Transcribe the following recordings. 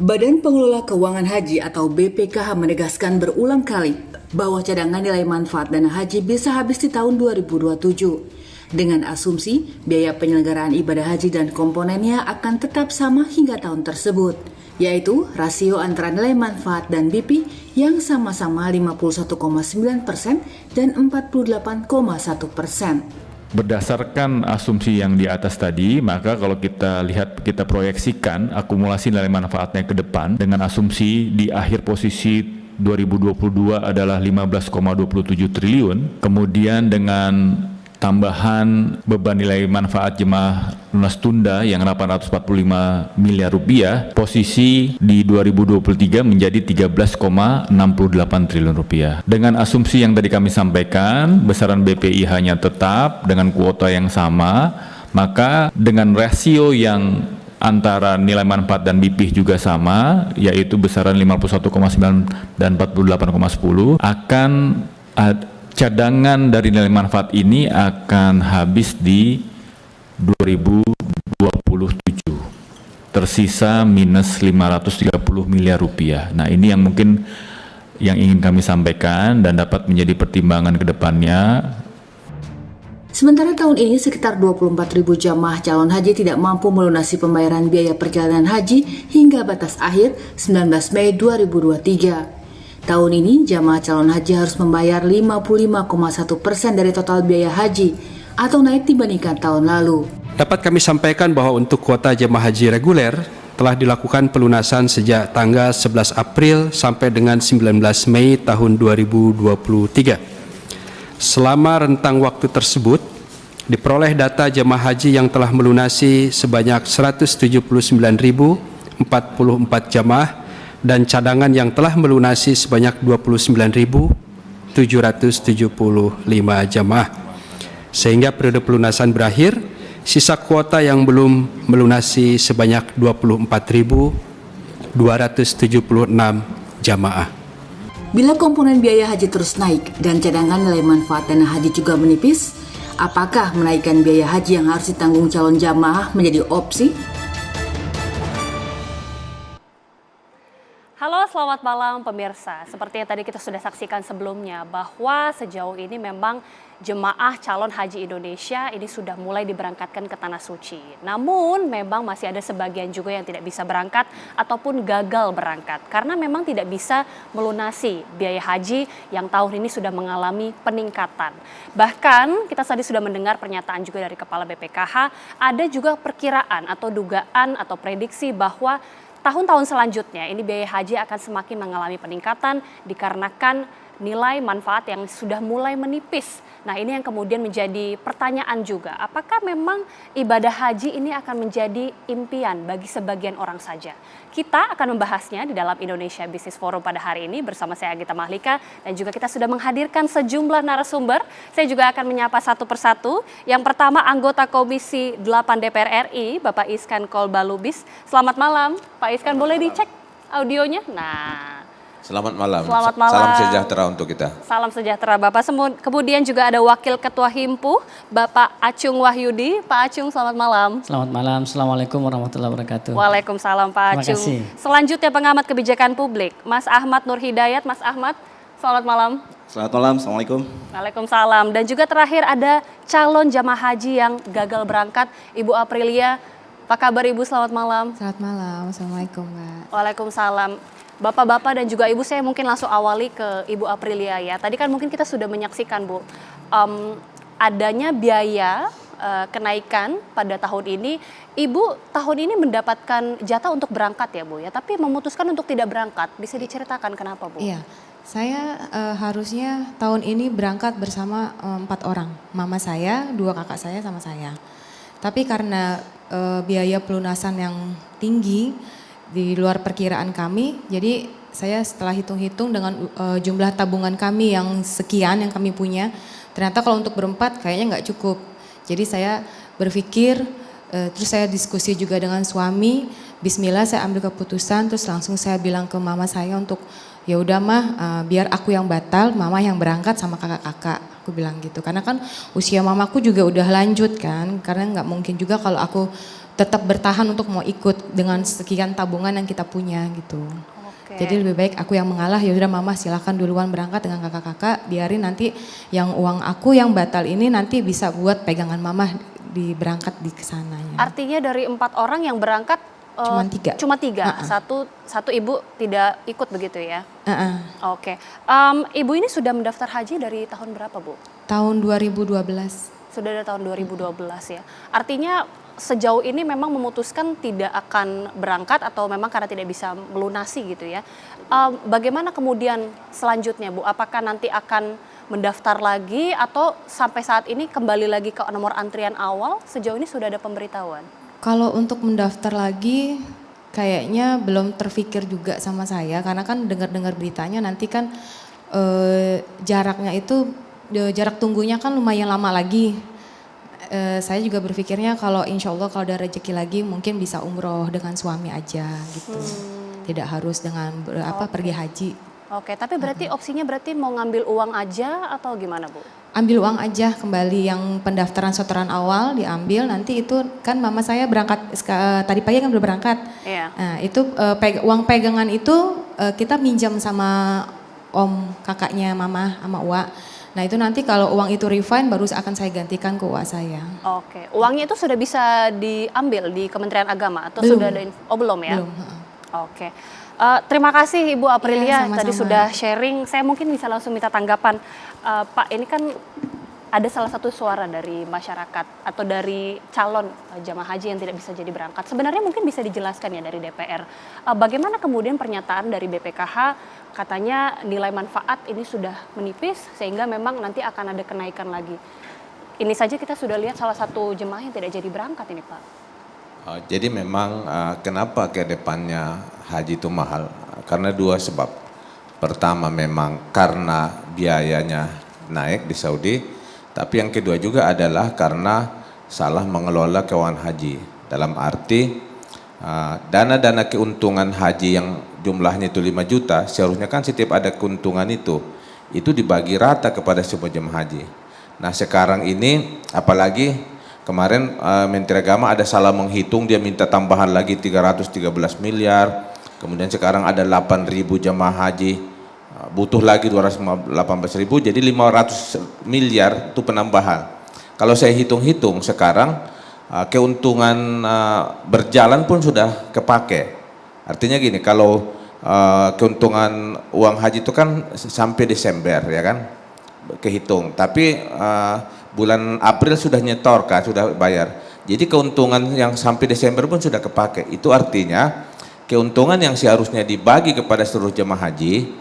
Badan Pengelola Keuangan Haji atau BPKH menegaskan berulang kali bahwa cadangan nilai manfaat dana haji bisa habis di tahun 2027. Dengan asumsi biaya penyelenggaraan ibadah haji dan komponennya akan tetap sama hingga tahun tersebut, yaitu rasio antara nilai manfaat dan BP yang sama-sama 51,9% dan 48,1%. Berdasarkan asumsi yang di atas tadi, maka kalau kita lihat, kita proyeksikan akumulasi nilai manfaatnya ke depan dengan asumsi di akhir posisi 2022 adalah 15,27 triliun, kemudian dengan tambahan beban nilai manfaat jemaah lunas tunda yang 845 miliar rupiah, posisi di 2023 menjadi 13,68 triliun rupiah. Dengan asumsi yang tadi kami sampaikan, besaran BPIH-nya tetap dengan kuota yang sama, maka dengan rasio yang antara nilai manfaat dan BP juga sama, yaitu besaran 51,9 dan 48,10, akan cadangan dari nilai manfaat ini akan habis di 2027, tersisa minus 530 miliar rupiah. Nah, ini yang mungkin yang ingin kami sampaikan dan dapat menjadi pertimbangan ke depannya. Sementara tahun ini sekitar 24.000 jamaah calon haji tidak mampu melunasi pembayaran biaya perjalanan haji hingga batas akhir 19 Mei 2023. Tahun ini, jamaah calon haji harus membayar 55,1% dari total biaya haji atau naik dibandingkan tahun lalu. Dapat kami sampaikan bahwa untuk kuota jemaah haji reguler telah dilakukan pelunasan sejak tanggal 11 April sampai dengan 19 Mei tahun 2023. Selama rentang waktu tersebut, diperoleh data jemaah haji yang telah melunasi sebanyak 179.044 jamaah dan cadangan yang telah melunasi sebanyak 29.775 jamaah. Sehingga periode pelunasan berakhir, sisa kuota yang belum melunasi sebanyak 24.276 jamaah. Bila komponen biaya haji terus naik dan cadangan nilai manfaat dana haji juga menipis, apakah menaikkan biaya haji yang harus ditanggung calon jamaah menjadi opsi? Halo, selamat malam pemirsa. Seperti yang tadi kita sudah saksikan sebelumnya, bahwa sejauh ini memang jemaah calon haji Indonesia ini sudah mulai diberangkatkan ke Tanah Suci. Namun memang masih ada sebagian juga yang tidak bisa berangkat ataupun gagal berangkat karena memang tidak bisa melunasi biaya haji yang tahun ini sudah mengalami peningkatan. Bahkan kita tadi sudah mendengar pernyataan juga dari Kepala BPKH, ada juga perkiraan atau dugaan atau prediksi bahwa tahun-tahun selanjutnya ini biaya haji akan semakin mengalami peningkatan dikarenakan nilai manfaat yang sudah mulai menipis. Nah, ini yang kemudian menjadi pertanyaan juga, apakah memang ibadah haji ini akan menjadi impian bagi sebagian orang saja? Kita akan membahasnya di dalam Indonesia Business Forum pada hari ini bersama saya Agita Mahlika, dan juga kita sudah menghadirkan sejumlah narasumber. Saya juga akan menyapa satu persatu. Yang pertama, anggota Komisi 8 DPR RI, Bapak Iskan Kolbalubis. Selamat malam, Pak Iskan, boleh dicek audionya? Nah, selamat malam. Selamat malam. Salam sejahtera untuk kita. Salam sejahtera Bapak. Kemudian juga ada Wakil Ketua Himpu, Bapak Acung Wahyudi. Pak Acung, selamat malam. Selamat malam. Assalamualaikum warahmatullahi wabarakatuh. Waalaikumsalam Pak Acung. Terima kasih. Selanjutnya pengamat kebijakan publik, Mas Ahmad Nur Hidayat. Mas Ahmad, selamat malam. Selamat malam. Assalamualaikum. Waalaikumsalam. Dan juga terakhir ada calon jamaah haji yang gagal berangkat, Ibu Aprilia. Apa kabar Ibu? Selamat malam. Selamat malam. Assalamualaikum Mbak. Waalaikumsalam. Bapak-bapak dan juga Ibu, saya mungkin langsung awali ke Ibu Aprilia ya. Tadi kan mungkin kita sudah menyaksikan Bu, adanya biaya kenaikan pada tahun ini. Ibu tahun ini mendapatkan jatah untuk berangkat ya Bu ya, tapi memutuskan untuk tidak berangkat. Bisa diceritakan kenapa Bu? Iya, saya harusnya tahun ini berangkat bersama 4 orang. Mama saya, 2 kakak saya sama saya. Tapi karena biaya pelunasan yang tinggi, di luar perkiraan kami, jadi saya setelah hitung-hitung dengan jumlah tabungan kami yang sekian yang kami punya, ternyata kalau untuk berempat kayaknya nggak cukup. Jadi saya berpikir, terus saya diskusi juga dengan suami, bismillah saya ambil keputusan, terus langsung saya bilang ke mama saya untuk ya udah mah biar aku yang batal, mama yang berangkat sama kakak-kakak, aku bilang gitu. Karena kan usia mamaku juga udah lanjut kan, karena nggak mungkin juga kalau aku tetap bertahan untuk mau ikut dengan sekian tabungan yang kita punya gitu. Oke. Jadi lebih baik aku yang mengalah, ya udah mama silahkan duluan berangkat dengan kakak-kakak, biarin nanti yang uang aku yang batal ini nanti bisa buat pegangan mama di berangkat di kesananya. Artinya dari 4 orang yang berangkat Cuman 3. Cuma 3. Satu ibu tidak ikut begitu ya? Oke. Ibu ini sudah mendaftar haji dari tahun berapa, Bu? Tahun 2012. Sudah dari tahun 2012 ya. Artinya sejauh ini memang memutuskan tidak akan berangkat atau memang karena tidak bisa melunasi gitu ya. Bagaimana kemudian selanjutnya, Bu? Apakah nanti akan mendaftar lagi atau sampai saat ini kembali lagi ke nomor antrian awal? Sejauh ini sudah ada pemberitahuan? Kalau untuk mendaftar lagi kayaknya belum terfikir juga sama saya, karena kan dengar-dengar beritanya nanti kan jaraknya itu jarak tunggunya kan lumayan lama lagi. Saya juga berpikirnya kalau insya Allah kalau ada rezeki lagi mungkin bisa umroh dengan suami aja gitu. Tidak harus dengan pergi haji. Oke, tapi berarti opsinya mau ngambil uang aja atau gimana, Bu? Ambil uang aja kembali, yang pendaftaran setoran awal diambil, nanti itu kan mama saya berangkat tadi pagi kan udah berangkat. Iya. Nah itu uang pegangan itu kita minjam sama om kakaknya mama sama Uwa. Nah itu nanti kalau uang itu refund baru akan saya gantikan ke Uwa saya. Oke, uangnya itu sudah bisa diambil di Kementerian Agama atau Belum. sudah ada belum ya? Belum. Oke. Terima kasih Ibu Aprilia Iya, tadi sama-sama. sudah sharing. Saya mungkin bisa langsung minta tanggapan. Pak, ini kan ada salah satu suara dari masyarakat atau dari calon jamaah haji yang tidak bisa jadi berangkat. Sebenarnya mungkin bisa dijelaskan ya dari DPR. Bagaimana kemudian pernyataan dari BPKH katanya nilai manfaat ini sudah menipis sehingga memang nanti akan ada kenaikan lagi. Ini saja kita sudah lihat salah satu jemaah yang tidak jadi berangkat ini, Pak. Jadi memang kenapa ke depannya haji itu mahal? Karena 2 sebab. Pertama memang karena biayanya naik di Saudi, tapi yang kedua juga adalah karena salah mengelola keuangan haji. Dalam arti dana-dana keuntungan haji yang jumlahnya itu 5 juta, seharusnya kan setiap ada keuntungan itu dibagi rata kepada semua jemaah haji. Nah sekarang ini apalagi kemarin Menteri Agama ada salah menghitung, dia minta tambahan lagi 313 miliar. Kemudian sekarang ada 8.000 jamaah haji, butuh lagi 218.000, jadi 500 miliar itu penambahan. Kalau saya hitung-hitung sekarang keuntungan berjalan pun sudah kepake. Artinya gini, kalau keuntungan uang haji itu kan sampai Desember ya kan, kehitung. Tapi bulan April sudah nyetor kan, sudah bayar. Jadi keuntungan yang sampai Desember pun sudah kepake. Itu artinya keuntungan yang seharusnya dibagi kepada seluruh jemaah haji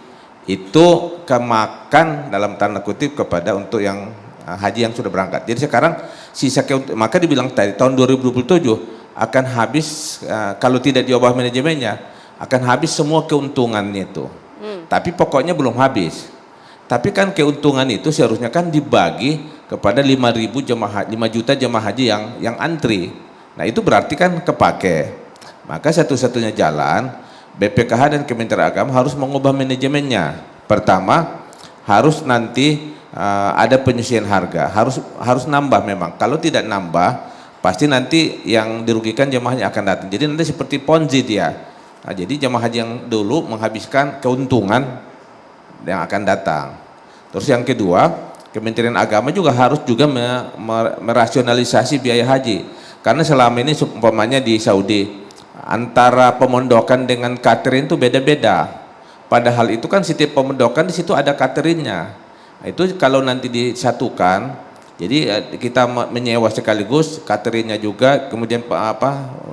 itu kemakan dalam tanda kutip kepada untuk yang haji yang sudah berangkat. Jadi sekarang sisa maka dibilang tadi tahun 2027 akan habis kalau tidak diubah manajemennya akan habis semua keuntungannya itu. Tapi pokoknya belum habis. Tapi kan keuntungan itu seharusnya kan dibagi kepada 5.000 jemaah 5 juta jemaah haji yang antri. Nah, itu berarti kan kepake. Maka satu-satunya jalan BPKH dan Kementerian Agama harus mengubah manajemennya. Pertama, harus nanti ada penyesuaian harga, harus nambah memang. Kalau tidak nambah, pasti nanti yang dirugikan jemaahnya akan datang. Jadi nanti seperti Ponzi dia. Nah, jadi jemaah haji yang dulu menghabiskan keuntungan yang akan datang. Terus yang kedua, Kementerian Agama juga harus juga merasionalisasi biaya haji. Karena selama ini umpamanya di Saudi antara pemondokan dengan catering itu beda-beda. Padahal itu kan setiap pemondokan di situ ada cateringnya. Nah, itu kalau nanti disatukan, jadi kita menyewa sekaligus cateringnya juga, kemudian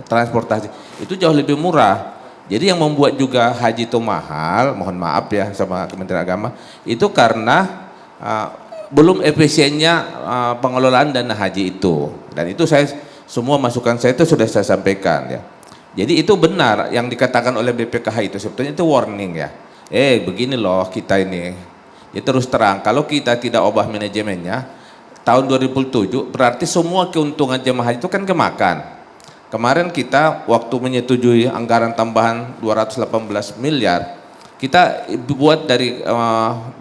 transportasi itu jauh lebih murah. Jadi yang membuat juga haji itu mahal, mohon maaf ya sama Kementerian Agama, itu karena belum efisiennya pengelolaan dana haji itu. Dan itu semua masukan saya itu sudah saya sampaikan ya. Jadi itu benar yang dikatakan oleh BPKH itu sebetulnya itu warning ya. Begini loh kita ini. Ya terus terang kalau kita tidak ubah manajemennya tahun 2007 berarti semua keuntungan jemaah haji itu kan kemakan. Kemarin kita waktu menyetujui anggaran tambahan 218 miliar, kita buat dari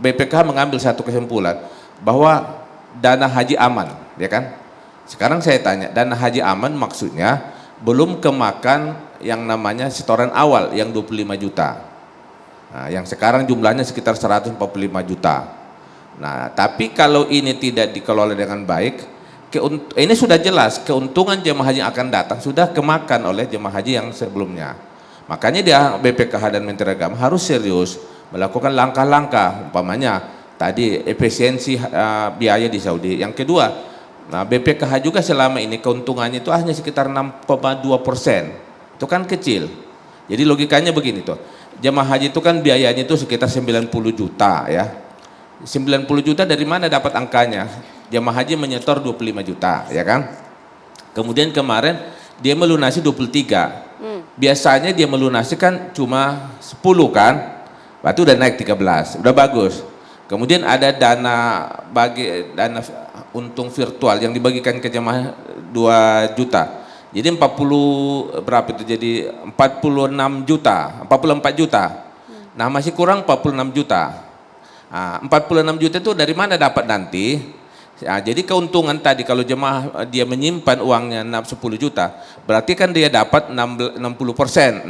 BPKH mengambil satu kesimpulan bahwa dana haji aman, ya kan? Sekarang saya tanya, dana haji aman maksudnya belum kemakan yang namanya setoran awal yang 25 juta. Nah, yang sekarang jumlahnya sekitar 145 juta. Nah, tapi kalau ini tidak dikelola dengan baik, ini sudah jelas keuntungan jemaah haji yang akan datang sudah kemakan oleh jemaah haji yang sebelumnya. Makanya dia BPKH dan Menteri Agama harus serius melakukan langkah-langkah, umpamanya tadi efisiensi biaya di Saudi. Yang kedua, nah BPKH juga selama ini keuntungannya itu hanya sekitar 6,2%. Itu kan kecil. Jadi logikanya begini tuh. Jemaah haji itu kan biayanya itu sekitar 90 juta ya. 90 juta dari mana dapat angkanya? Jemaah haji menyetor 25 juta ya kan. Kemudian kemarin dia melunasi 23. Biasanya dia melunasi kan cuma 10 kan. Berarti udah naik 13, udah bagus. Kemudian ada dana untung virtual yang dibagikan ke jemaah 2 juta. Jadi 40 berapa itu? Jadi 46 juta, 44 juta. Nah, masih kurang 46 juta. Nah, 46 juta itu dari mana dapat nanti? Nah, jadi keuntungan tadi kalau jemaah dia menyimpan uangnya 10 juta, berarti kan dia dapat 60%.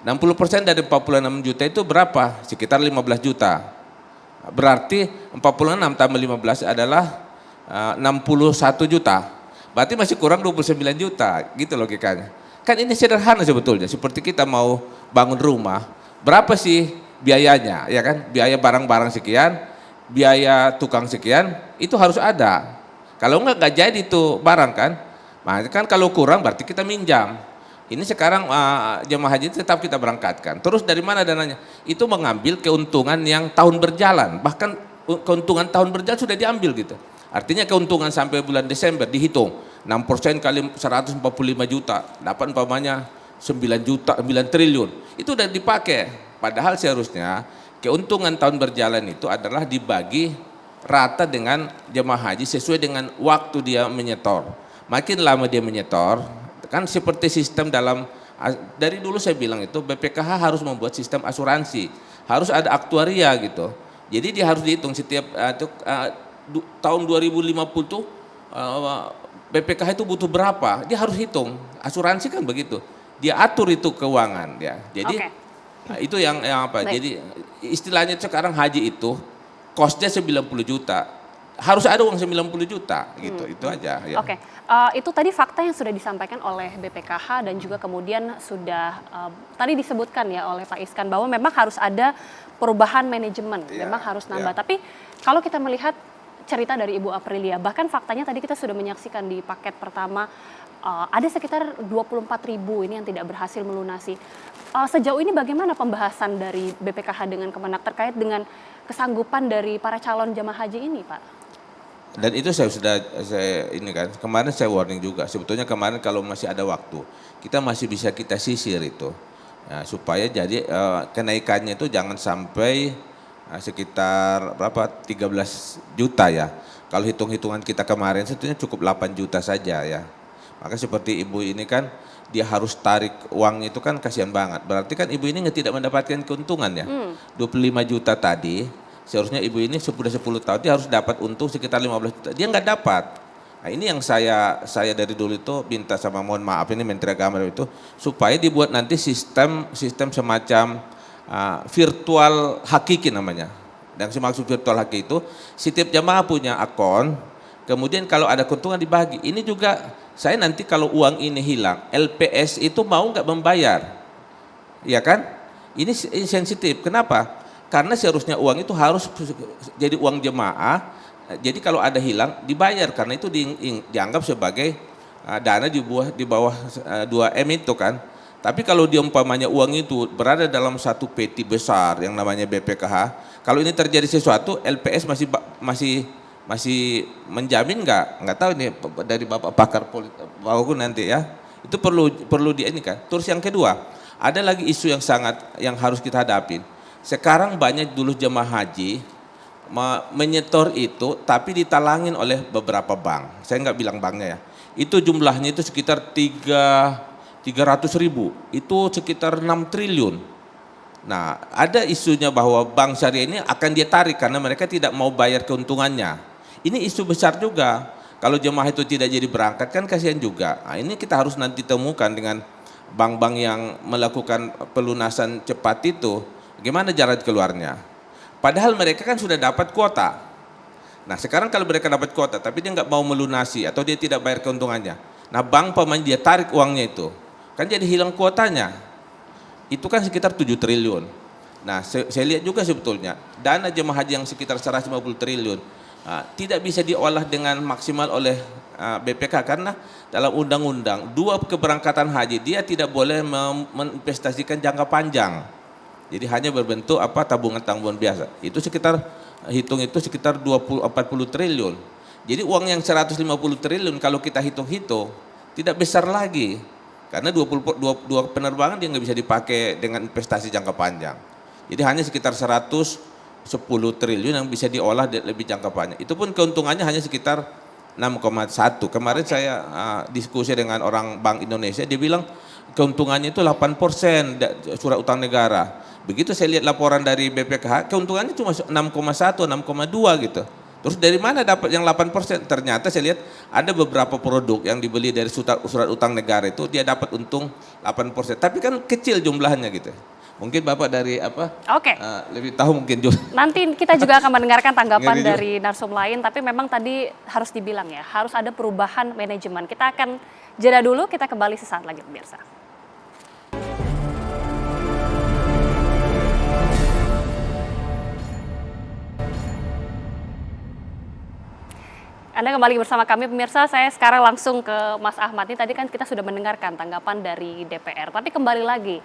60% dari 46 juta itu berapa? Sekitar 15 juta. Berarti 46 tambah 15 adalah 61 juta. Berarti masih kurang 29 juta, gitu logikanya. Kan ini sederhana sebetulnya, seperti kita mau bangun rumah, berapa sih biayanya, ya kan? Biaya barang-barang sekian, biaya tukang sekian, itu harus ada. Kalau enggak jadi tuh barang kan. Nah, kan kalau kurang berarti kita minjam. Ini sekarang jemaah haji tetap kita berangkatkan. Terus dari mana dananya? Itu mengambil keuntungan yang tahun berjalan. Bahkan keuntungan tahun berjalan sudah diambil gitu. Artinya keuntungan sampai bulan Desember dihitung. 6% kali 145 juta. Dapat umpamanya 9 juta, 9 triliun. Itu sudah dipakai. Padahal seharusnya keuntungan tahun berjalan itu adalah dibagi rata dengan jemaah haji sesuai dengan waktu dia menyetor. Makin lama dia menyetor, kan seperti sistem dari dulu saya bilang itu BPKH harus membuat sistem asuransi, harus ada aktuaria gitu. Jadi dia harus dihitung setiap tahun 2050 tuh BPKH itu butuh berapa, dia harus hitung. Asuransi kan begitu, dia atur itu keuangan ya. Jadi itu yang apa? Baik. Jadi istilahnya sekarang haji itu kosnya 90 juta. Harus ada uang 90 juta gitu, itu aja ya. Oke. Itu tadi fakta yang sudah disampaikan oleh BPKH dan juga kemudian sudah tadi disebutkan ya oleh Pak Iskan bahwa memang harus ada perubahan manajemen, memang harus nambah. Tapi kalau kita melihat cerita dari Ibu Aprilia, bahkan faktanya tadi kita sudah menyaksikan di paket pertama ada sekitar 24.000 ini yang tidak berhasil melunasi. Sejauh ini bagaimana pembahasan dari BPKH dengan Kemenak terkait dengan kesanggupan dari para calon jamaah haji ini, Pak? Dan itu saya ini kan, kemarin saya warning juga, sebetulnya kemarin kalau masih ada waktu, kita masih bisa kita sisir itu. Ya, supaya jadi kenaikannya itu jangan sampai sekitar berapa, 13 juta ya. Kalau hitung-hitungan kita kemarin sebetulnya cukup 8 juta saja ya. Maka seperti ibu ini kan, dia harus tarik uang itu kan kasihan banget. Berarti kan ibu ini tidak mendapatkan keuntungan ya. 25 juta tadi, seharusnya ibu ini sudah 10 tahun dia harus dapat untung sekitar 15 juta. Dia nggak dapat. Nah, ini yang saya dari dulu itu minta sama, mohon maaf ini Menteri Agama itu, supaya dibuat nanti sistem semacam virtual hakiki namanya. Dan maksud virtual hakiki itu setiap jamaah punya akun, kemudian kalau ada keuntungan dibagi. Ini juga saya nanti kalau uang ini hilang, LPS itu mau nggak membayar, ya kan? Ini sensitif. Kenapa? Karena seharusnya uang itu harus jadi uang jemaah, jadi kalau ada hilang dibayar, karena itu dianggap sebagai dana di bawah 2M itu kan. Tapi kalau umpamanya uang itu berada dalam satu peti besar yang namanya BPKH, kalau ini terjadi sesuatu, LPS masih menjamin nggak tahu ini dari Bapak pakar politik nanti ya. Itu perlu ini kan. Terus yang kedua, ada lagi isu yang harus kita hadapin. Sekarang banyak dulu jemaah haji menyetor itu tapi ditalangin oleh beberapa bank. Saya nggak bilang banknya ya. Itu jumlahnya itu sekitar 300.000. Itu sekitar 6 triliun. Nah, ada isunya bahwa bank syariah ini akan dia tarik karena mereka tidak mau bayar keuntungannya. Ini isu besar juga. Kalau jemaah itu tidak jadi berangkat kan kasihan juga. Nah, ini kita harus nanti temukan dengan bank-bank yang melakukan pelunasan cepat itu, gimana jalan keluarnya. Padahal mereka kan sudah dapat kuota. Nah sekarang kalau mereka dapat kuota tapi dia nggak mau melunasi atau dia tidak bayar keuntungannya. Nah bank pemain dia tarik uangnya itu, kan jadi hilang kuotanya. Itu kan sekitar 7 triliun. Nah saya lihat juga sebetulnya dana jemaah haji yang sekitar 150 triliun tidak bisa diolah dengan maksimal oleh BPK karena dalam undang-undang 2 keberangkatan haji dia tidak boleh menginvestasikan jangka panjang. Jadi hanya berbentuk tabungan-tabungan biasa. Itu sekitar hitung itu sekitar 40 triliun. Jadi uang yang 150 triliun kalau kita hitung-hitung tidak besar lagi. Karena 22 penerbangan dia nggak bisa dipakai dengan investasi jangka panjang. Jadi hanya sekitar 110 triliun yang bisa diolah lebih jangka panjang. Itu pun keuntungannya hanya sekitar 6,1. Kemarin saya diskusi dengan orang Bank Indonesia, dia bilang keuntungannya itu 8% surat utang negara. Begitu saya lihat laporan dari BPKH, keuntungannya cuma 6,1, 6,2 gitu. Terus dari mana dapat yang 8%? Ternyata saya lihat ada beberapa produk yang dibeli dari surat utang negara itu dia dapat untung 8%. Tapi kan kecil jumlahnya gitu. Mungkin Bapak dari lebih tahu mungkin juga. Nanti kita juga akan mendengarkan tanggapan dari narsum lain, tapi memang tadi harus dibilang ya, harus ada perubahan manajemen. Kita akan jeda dulu, kita kembali sesaat lagi pemirsa. Anda kembali bersama kami pemirsa, saya sekarang langsung ke Mas Ahmad. Ini tadi kan kita sudah mendengarkan tanggapan dari DPR, tapi kembali lagi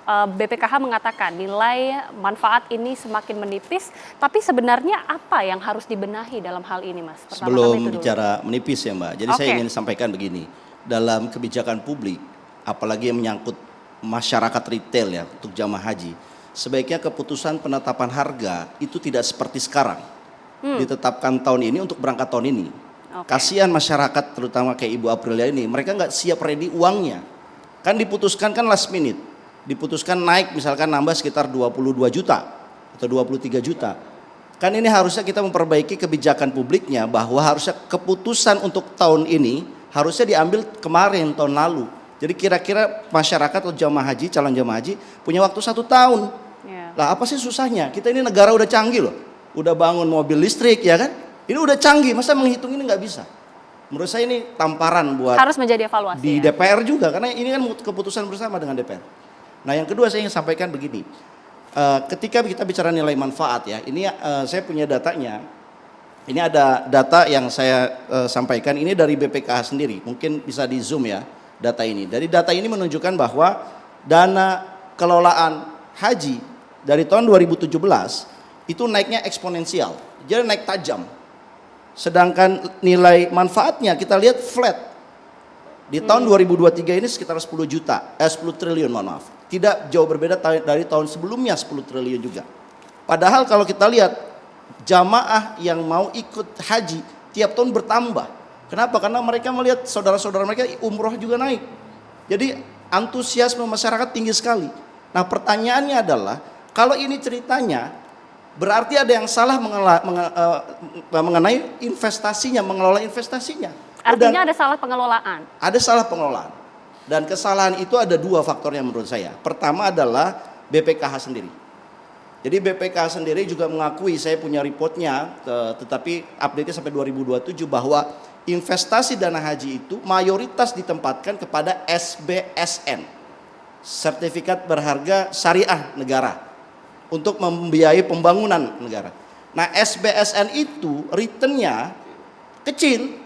BPKH mengatakan nilai manfaat ini semakin menipis, tapi sebenarnya apa yang harus dibenahi dalam hal ini Mas? Sebelum bicara menipis ya Mbak, jadi saya ingin sampaikan begini, dalam kebijakan publik, apalagi yang menyangkut masyarakat retail ya untuk jamaah haji, sebaiknya keputusan penetapan harga itu tidak seperti sekarang, ditetapkan tahun ini untuk berangkat tahun ini. Kasihan masyarakat terutama kayak Ibu Aprilia ini, mereka nggak siap ready uangnya. Kan diputuskan kan last minute, diputuskan naik misalkan nambah sekitar 22 juta atau 23 juta. Kan ini harusnya kita memperbaiki kebijakan publiknya bahwa harusnya keputusan untuk tahun ini harusnya diambil kemarin tahun lalu. Jadi kira-kira masyarakat atau jamaah haji, calon jamaah haji punya waktu 1 tahun. Lah apa sih susahnya? Kita ini negara udah canggih loh, udah bangun mobil listrik ya kan? Ini udah canggih, masa menghitung ini nggak bisa? Menurut saya ini tamparan buat harus menjadi evaluasi di DPR juga, karena ini kan keputusan bersama dengan DPR. Nah yang kedua saya ingin sampaikan begini, ketika kita bicara nilai manfaat ya, ini saya punya datanya. Ini ada data yang saya sampaikan, ini dari BPKH sendiri, mungkin bisa di zoom ya data ini. Dari data ini menunjukkan bahwa dana kelolaan haji dari tahun 2017 itu naiknya eksponensial, jadi naik tajam. Sedangkan nilai manfaatnya kita lihat flat. Di tahun 2023 ini sekitar 10 triliun mohon maaf. Tidak jauh berbeda dari tahun sebelumnya 10 triliun juga. Padahal kalau kita lihat jamaah yang mau ikut haji tiap tahun bertambah. Kenapa? Karena mereka melihat saudara-saudara mereka umroh juga naik. Jadi antusiasme masyarakat tinggi sekali. Nah pertanyaannya adalah kalau ini ceritanya berarti ada yang salah mengenai investasinya, mengelola investasinya. Artinya ada salah pengelolaan. Ada salah pengelolaan. Dan kesalahan itu ada 2 faktornya menurut saya. Pertama adalah BPKH sendiri. Jadi BPKH sendiri juga mengakui, saya punya reportnya, tetapi update-nya sampai 2027 bahwa investasi dana haji itu mayoritas ditempatkan kepada SBSN, Sertifikat Berharga Syariah Negara, untuk membiayai pembangunan negara. Nah SBSN itu returnnya kecil,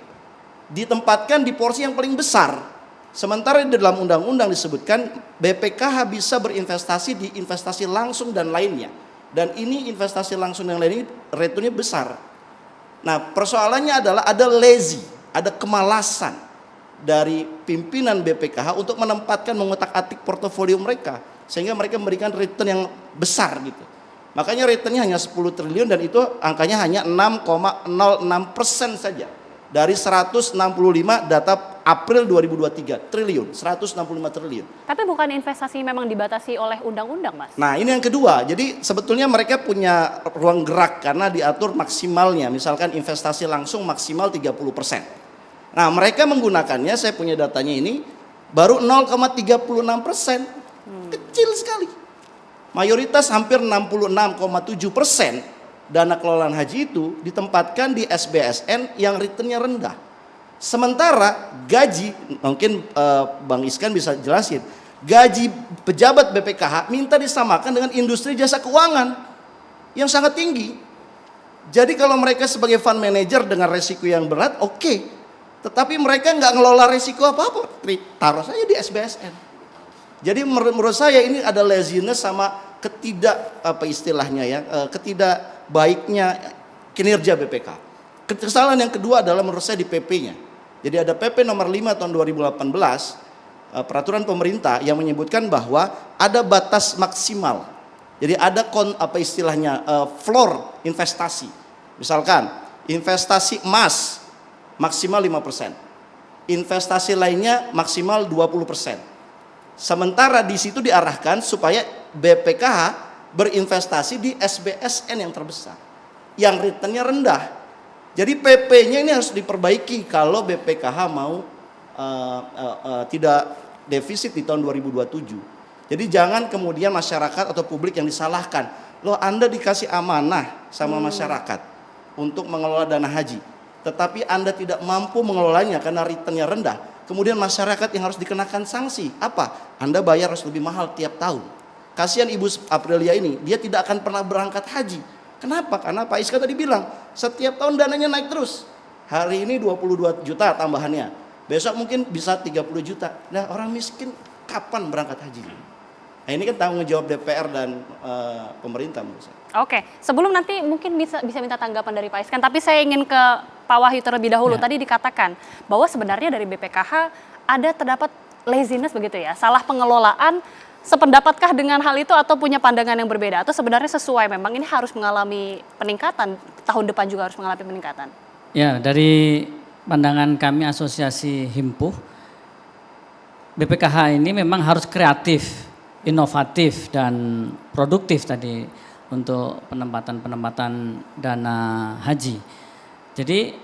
ditempatkan di porsi yang paling besar. Sementara di dalam undang-undang disebutkan BPKH bisa berinvestasi di investasi langsung dan lainnya. Dan ini investasi langsung dan lainnya returnnya besar. Nah persoalannya adalah ada lazy, ada kemalasan dari pimpinan BPKH untuk menempatkan mengotak-atik portofolio mereka. Sehingga mereka memberikan return yang besar gitu. Makanya returnnya hanya 10 triliun dan itu angkanya hanya 6,06% saja. Dari 165 data April 2023 triliun, 165 triliun. Tapi bukan investasi memang dibatasi oleh undang-undang Mas? Nah ini yang kedua, jadi sebetulnya mereka punya ruang gerak karena diatur maksimalnya. Misalkan investasi langsung maksimal 30%. Nah, mereka menggunakannya, saya punya datanya ini, baru 0,36%. Kecil sekali. Mayoritas hampir 66,7% dana kelolaan haji itu ditempatkan di SBSN yang returnnya rendah. Sementara gaji, mungkin Bang Iskan bisa jelasin, gaji pejabat BPKH minta disamakan dengan industri jasa keuangan yang sangat tinggi. Jadi kalau mereka sebagai fund manager dengan resiko yang berat, oke. Tetapi mereka nggak ngelola resiko apa-apa, taruh saja di SBSN. Jadi menurut saya ini ada laziness sama ketidak baiknya kinerja BPK. Kesalahan yang kedua adalah menurut saya di PP-nya. Jadi ada PP nomor 5 tahun 2018, peraturan pemerintah yang menyebutkan bahwa ada batas maksimal. Jadi ada floor investasi. Misalkan investasi emas maksimal 5%. Investasi lainnya maksimal 20%. Sementara di situ diarahkan supaya BPKH berinvestasi di SBSN yang terbesar, yang returnnya rendah. Jadi PP-nya ini harus diperbaiki kalau BPKH mau tidak defisit di tahun 2027. Jadi jangan kemudian masyarakat atau publik yang disalahkan. Loh, Anda dikasih amanah sama masyarakat untuk mengelola dana haji, tetapi Anda tidak mampu mengelolanya karena returnnya rendah. Kemudian masyarakat yang harus dikenakan sanksi. Apa? Anda bayar harus lebih mahal tiap tahun. Kasihan Ibu Aprilia ini, dia tidak akan pernah berangkat haji. Kenapa? Karena Pak Iska tadi bilang, setiap tahun dananya naik terus. Hari ini 22 juta tambahannya. Besok mungkin bisa 30 juta. Nah, orang miskin kapan berangkat haji? Nah, ini kan tanggung jawab DPR dan pemerintah menurut saya. Oke, sebelum nanti mungkin bisa minta tanggapan dari Pak Iskan, tapi saya ingin ke Pak Wahyu terlebih dahulu. Tadi dikatakan bahwa sebenarnya dari BPKH terdapat laziness begitu ya, salah pengelolaan. Sependapatkah dengan hal itu atau punya pandangan yang berbeda? Atau sebenarnya sesuai, memang ini harus mengalami peningkatan, tahun depan juga harus mengalami peningkatan? Ya, dari pandangan kami Asosiasi Himpuh, BPKH ini memang harus kreatif, inovatif, dan produktif tadi untuk penempatan dana haji. Jadi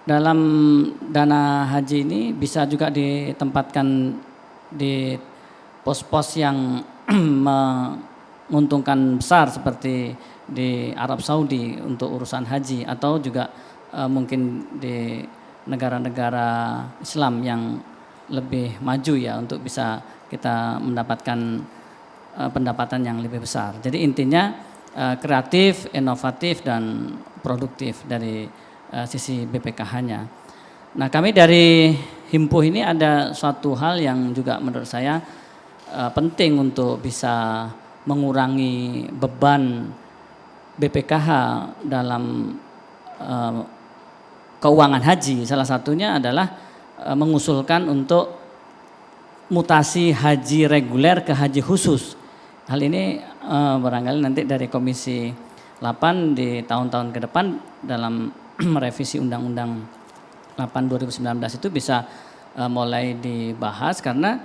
dalam dana haji ini bisa juga ditempatkan di pos-pos yang menguntungkan besar seperti di Arab Saudi untuk urusan haji, atau juga mungkin di negara-negara Islam yang lebih maju ya, untuk bisa kita mendapatkan pendapatan yang lebih besar. Jadi intinya kreatif, inovatif, dan produktif dari sisi BPKH-nya. Nah, kami dari Himpuh ini ada suatu hal yang juga menurut saya penting untuk bisa mengurangi beban BPKH dalam keuangan haji. Salah satunya adalah mengusulkan untuk mutasi haji reguler ke haji khusus. Hal ini barangkali nanti dari Komisi 8 di tahun-tahun ke depan dalam merevisi Undang-Undang 8 2019 itu bisa mulai dibahas, karena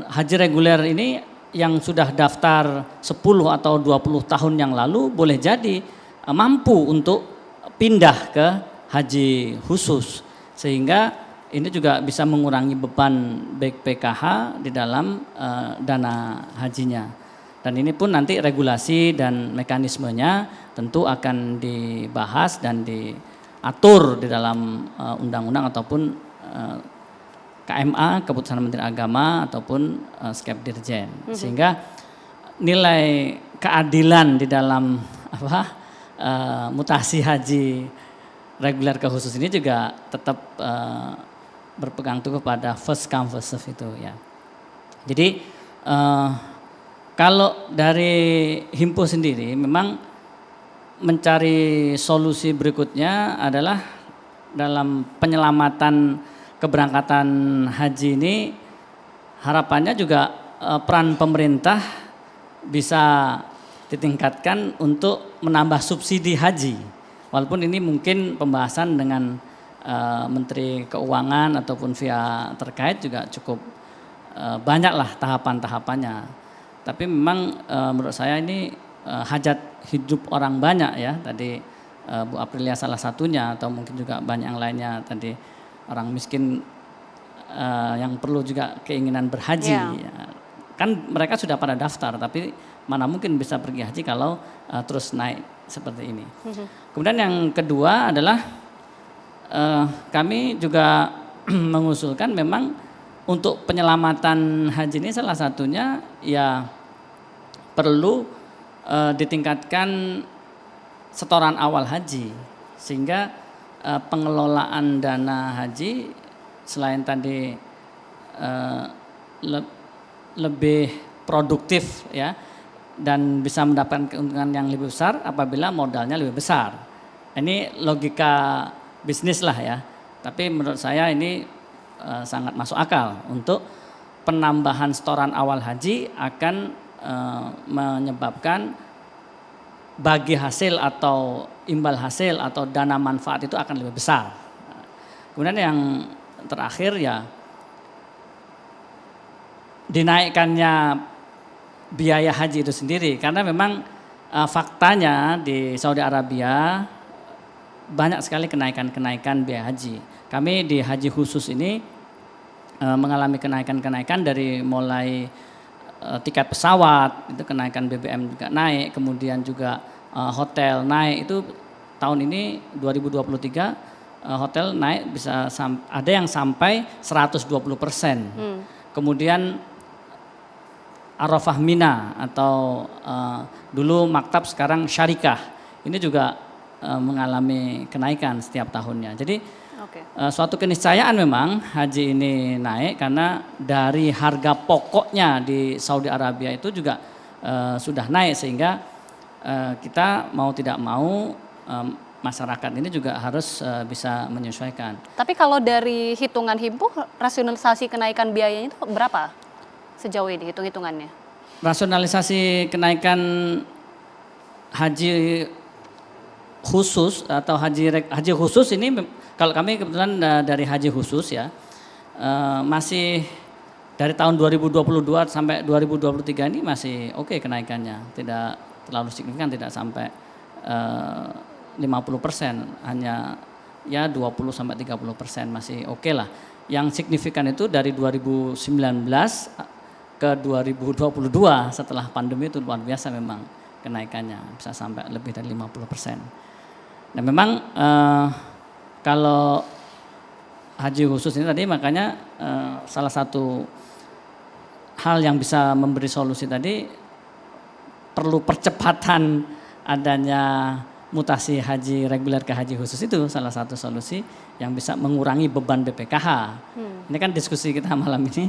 haji reguler ini yang sudah daftar 10 atau 20 tahun yang lalu boleh jadi mampu untuk pindah ke haji khusus, sehingga ini juga bisa mengurangi beban BPKH di dalam dana hajinya. Dan ini pun nanti regulasi dan mekanismenya tentu akan dibahas dan diatur di dalam undang-undang ataupun KMA, Keputusan Menteri Agama, ataupun Skep Dirjen, sehingga nilai keadilan di dalam mutasi haji reguler ke khusus ini juga tetap berpegang teguh pada first come first serve itu ya. Jadi kalau dari Himpuh sendiri memang mencari solusi berikutnya adalah dalam penyelamatan keberangkatan haji ini, harapannya juga peran pemerintah bisa ditingkatkan untuk menambah subsidi haji. Walaupun ini mungkin pembahasan dengan Menteri Keuangan ataupun via terkait juga cukup banyaklah tahapan-tahapannya. Tapi memang menurut saya ini hajat hidup orang banyak ya. Tadi Bu Aprilia salah satunya, atau mungkin juga banyak yang lainnya tadi orang miskin yang perlu juga keinginan berhaji. Ya. Kan mereka sudah pada daftar, tapi mana mungkin bisa pergi haji kalau terus naik seperti ini. Kemudian yang kedua adalah kami juga mengusulkan memang untuk penyelamatan haji ini salah satunya ya perlu ditingkatkan setoran awal haji, sehingga pengelolaan dana haji selain tadi lebih produktif ya, dan bisa mendapatkan keuntungan yang lebih besar apabila modalnya lebih besar. Ini logika bisnis lah ya, tapi menurut saya ini sangat masuk akal untuk penambahan setoran awal haji akan menyebabkan bagi hasil atau imbal hasil atau dana manfaat itu akan lebih besar. Kemudian yang terakhir ya dinaikkannya biaya haji itu sendiri, karena memang faktanya di Saudi Arabia banyak sekali kenaikan biaya haji. Kami di haji khusus ini mengalami kenaikan dari mulai tiket pesawat, itu kenaikan BBM juga naik, kemudian juga hotel naik. Itu tahun ini 2023 hotel naik bisa ada yang sampai 120%. Kemudian Arafah Mina atau dulu maktab sekarang syarikah, ini juga mengalami kenaikan setiap tahunnya. Jadi suatu keniscayaan memang haji ini naik karena dari harga pokoknya di Saudi Arabia itu juga sudah naik, sehingga kita mau tidak mau masyarakat ini juga harus bisa menyesuaikan. Tapi kalau dari hitungan Himpuh, rasionalisasi kenaikan biayanya itu berapa sejauh ini hitung-hitungannya? Rasionalisasi kenaikan haji khusus atau haji khusus ini, kalau kami kebetulan dari haji khusus ya, masih dari tahun 2022 sampai 2023 ini masih oke kenaikannya, tidak terlalu signifikan, tidak sampai 50%, hanya ya 20 sampai 30% masih oke lah. Yang signifikan itu dari 2019 ke 2022 setelah pandemi itu luar biasa memang kenaikannya, bisa sampai lebih dari 50%. Nah memang kalau haji khusus ini tadi makanya salah satu hal yang bisa memberi solusi tadi perlu percepatan adanya mutasi haji reguler ke haji khusus, itu salah satu solusi yang bisa mengurangi beban BPKH. Ini kan diskusi kita malam ini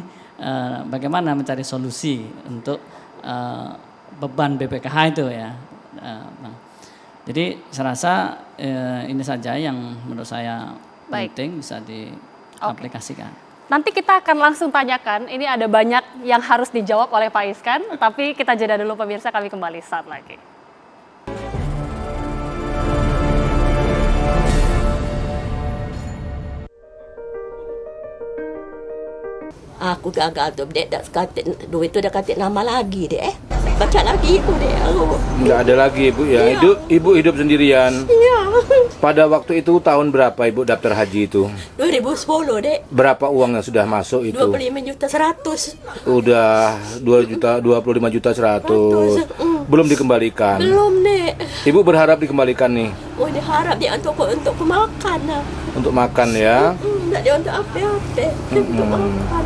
bagaimana mencari solusi untuk beban BPKH itu ya. Jadi saya rasa ini saja yang menurut saya penting bisa diaplikasikan. Nanti kita akan langsung tanyakan, ini ada banyak yang harus dijawab oleh Pak Iskan, tapi kita jeda dulu pemirsa, kami kembali saat lagi. Aku gagal tuh, dek, duit itu udah kata nama lagi, dek. Baca lagi itu, dek. Nggak ada lagi, Ibu ya. Iya. Ibu hidup sendirian. Iya. Pada waktu itu tahun berapa Ibu daftar haji itu? 2010, dek. Berapa uang yang sudah masuk itu? 25.100.000. Udah 25.100.000. Belum dikembalikan. Belum, dek. Ibu berharap dikembalikan nih. Oh, diharap dia untuk makan. Untuk makan ya. Enggak dia untuk apa-apa. Untuk makan.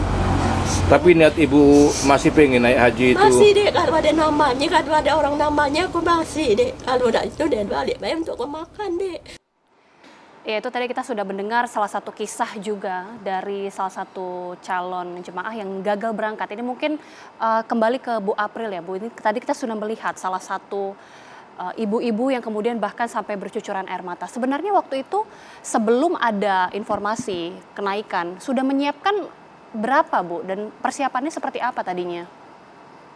Tapi niat Ibu masih pengen naik haji itu. Masih, dek, kalau ada namanya, kalau ada orang namanya aku masih, dek. Kalau udah itu dia balik bayar untuk makan, dek. Ya, itu tadi kita sudah mendengar salah satu kisah juga dari salah satu calon jemaah yang gagal berangkat. Ini mungkin kembali ke Bu April ya, Bu. Ini tadi kita sudah melihat salah satu ibu-ibu yang kemudian bahkan sampai bercucuran air mata. Sebenarnya waktu itu sebelum ada informasi kenaikan, sudah menyiapkan berapa, Bu? Dan persiapannya seperti apa tadinya?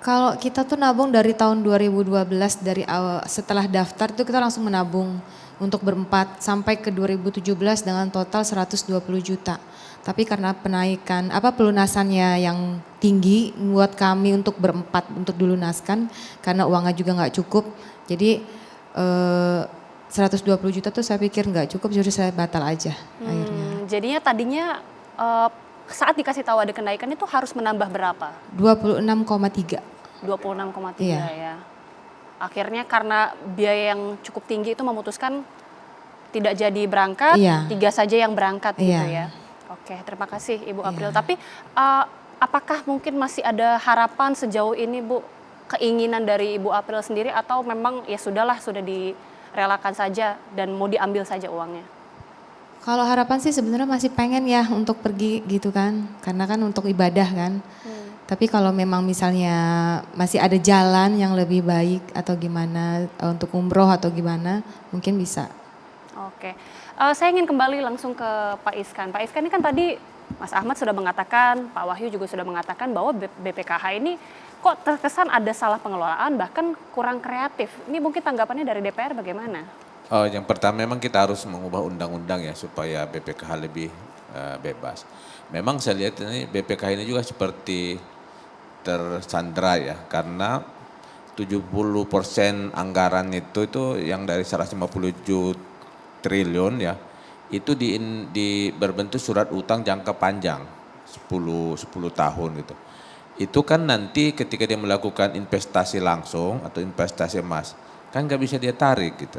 Kalau kita tuh nabung dari tahun 2012, dari awal setelah daftar itu kita langsung menabung untuk berempat sampai ke 2017 dengan total 120 juta. Tapi karena pelunasannya yang tinggi buat kami untuk berempat untuk dilunaskan karena uangnya juga nggak cukup. Jadi 120 juta tuh saya pikir nggak cukup, jadi saya batal aja akhirnya. jadinya tadinya saat dikasih tahu ada kenaikan itu harus menambah berapa? 26,3. 26,3 Iya. ya. Akhirnya karena biaya yang cukup tinggi itu memutuskan tidak jadi berangkat, Iya. 3 saja yang berangkat gitu Iya. ya. Oke, terima kasih Ibu April. Tapi apakah mungkin masih ada harapan sejauh ini Bu, keinginan dari Ibu April sendiri atau memang ya sudahlah, sudah direlakan saja dan mau diambil saja uangnya? Kalau harapan sih sebenarnya masih pengen ya untuk pergi gitu kan, karena kan untuk ibadah kan. Tapi kalau memang misalnya masih ada jalan yang lebih baik atau gimana untuk umroh atau gimana, mungkin bisa. Oke, saya ingin kembali langsung ke Pak Iskan. Pak Iskan ini kan tadi Mas Ahmad sudah mengatakan, Pak Wahyu juga sudah mengatakan bahwa BPKH ini kok terkesan ada salah pengelolaan bahkan kurang kreatif. Ini mungkin tanggapannya dari DPR bagaimana? Yang pertama memang kita harus mengubah undang-undang ya supaya BPKH lebih bebas. Memang saya lihat ini BPKH ini juga seperti tersandra ya, karena 70% anggaran itu yang dari 157 triliun ya, itu berbentuk surat utang jangka panjang 10 tahun gitu. Itu kan nanti ketika dia melakukan investasi langsung atau investasi emas, kan nggak bisa dia tarik gitu.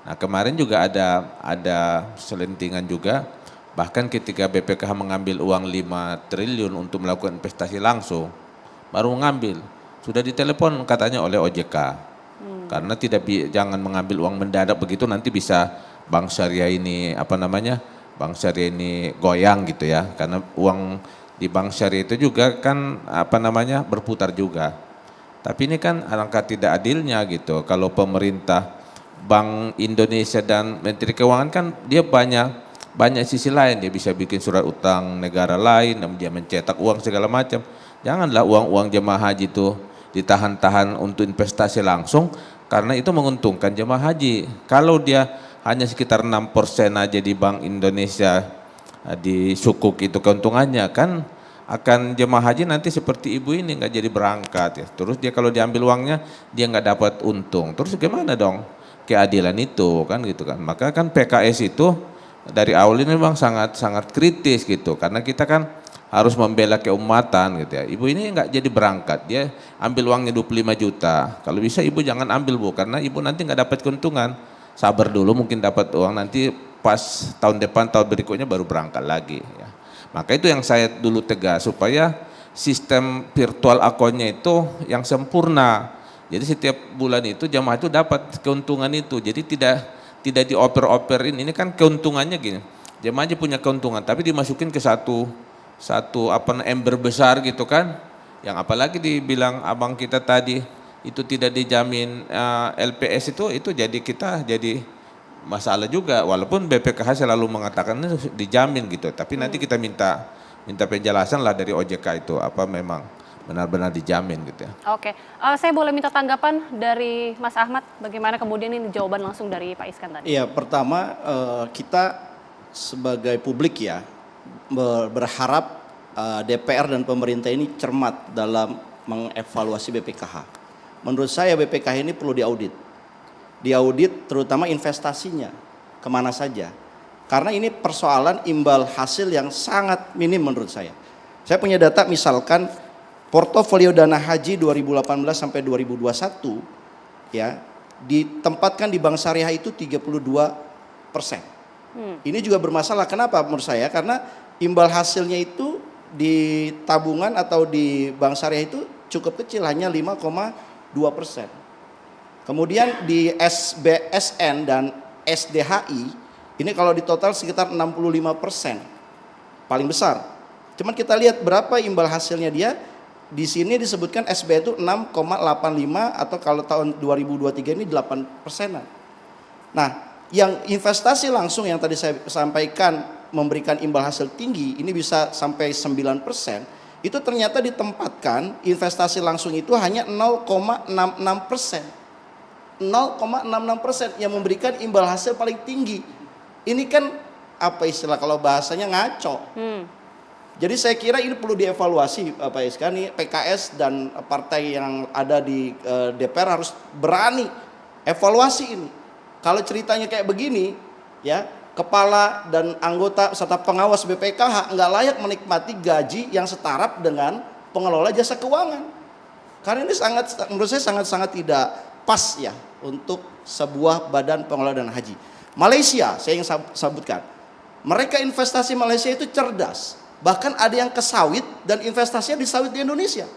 Nah kemarin juga ada selentingan juga, bahkan ketika BPKH mengambil uang 5 triliun untuk melakukan investasi langsung, baru mengambil, sudah ditelepon katanya oleh OJK. Karena jangan mengambil uang mendadak begitu, nanti bisa bank syariah ini bank syariah ini goyang gitu ya, karena uang di bank syariah itu juga kan berputar juga. Tapi ini kan alangkah tidak adilnya gitu, kalau pemerintah, Bank Indonesia dan Menteri Keuangan kan dia banyak sisi lain, dia bisa bikin surat utang negara lain, dia mencetak uang segala macam. Janganlah uang jemaah haji itu ditahan-tahan untuk investasi langsung, karena itu menguntungkan jemaah haji. Kalau dia hanya sekitar 6% aja di Bank Indonesia di sukuk itu keuntungannya, kan akan jemaah haji nanti seperti ibu ini nggak jadi berangkat ya. Terus dia kalau diambil uangnya dia nggak dapat untung. Terus gimana dong keadilan itu kan gitu kan. Maka kan PKS itu dari awal ini memang sangat kritis gitu, karena kita kan harus membela keumatan gitu ya. Ibu ini nggak jadi berangkat, dia ambil uangnya 25 juta. Kalau bisa ibu jangan ambil Bu, karena ibu nanti nggak dapat keuntungan. Sabar dulu mungkin dapat uang, nanti pas tahun depan, tahun berikutnya baru berangkat lagi ya. Maka itu yang saya dulu tegas, supaya sistem virtual akunnya itu yang sempurna. Jadi setiap bulan itu jamaah itu dapat keuntungan itu. Jadi tidak dioper-operin. Ini kan keuntungannya gini. Jamaah aja punya keuntungan, tapi dimasukin ke satu ember besar gitu kan. Yang apalagi dibilang abang kita tadi itu tidak dijamin LPS itu jadi masalah juga, walaupun BPKH selalu mengatakan itu dijamin gitu, tapi nanti kita minta penjelasan lah dari OJK itu apa memang benar-benar dijamin gitu ya. Oke, saya boleh minta tanggapan dari Mas Ahmad, bagaimana kemudian ini jawaban langsung dari Pak Iskan tadi? Iya, pertama kita sebagai publik ya berharap DPR dan pemerintah ini cermat dalam mengevaluasi BPKH. Menurut saya BPKH ini perlu diaudit terutama investasinya kemana saja, karena ini persoalan imbal hasil yang sangat minim menurut saya. Saya punya data, misalkan portofolio dana haji 2018 sampai 2021 ya ditempatkan di bank syariah itu 32%. Ini juga bermasalah. Kenapa menurut saya? Karena imbal hasilnya itu di tabungan atau di bank syariah itu cukup kecil, hanya 5,2%. Kemudian di SBSN dan SDHI ini kalau di total sekitar 65%, paling besar. Cuman kita lihat berapa imbal hasilnya dia. Di sini disebutkan SBI itu 6,85 atau kalau tahun 2023 ini 8%. Nah, yang investasi langsung yang tadi saya sampaikan memberikan imbal hasil tinggi, ini bisa sampai 9%, itu ternyata ditempatkan investasi langsung itu hanya 0,66%. 0,66% yang memberikan imbal hasil paling tinggi. Ini kan apa istilah kalau bahasanya ngaco. Jadi saya kira ini perlu dievaluasi Pak Iskan, nih PKS dan partai yang ada di DPR harus berani evaluasi ini. Kalau ceritanya kayak begini ya, kepala dan anggota serta pengawas BPKH nggak layak menikmati gaji yang setara dengan pengelola jasa keuangan. Karena ini menurut saya sangat tidak pas ya untuk sebuah badan pengelola dana haji. Malaysia, saya ingin sebutkan, mereka investasi Malaysia itu cerdas. Bahkan ada yang ke sawit dan investasinya di sawit di Indonesia.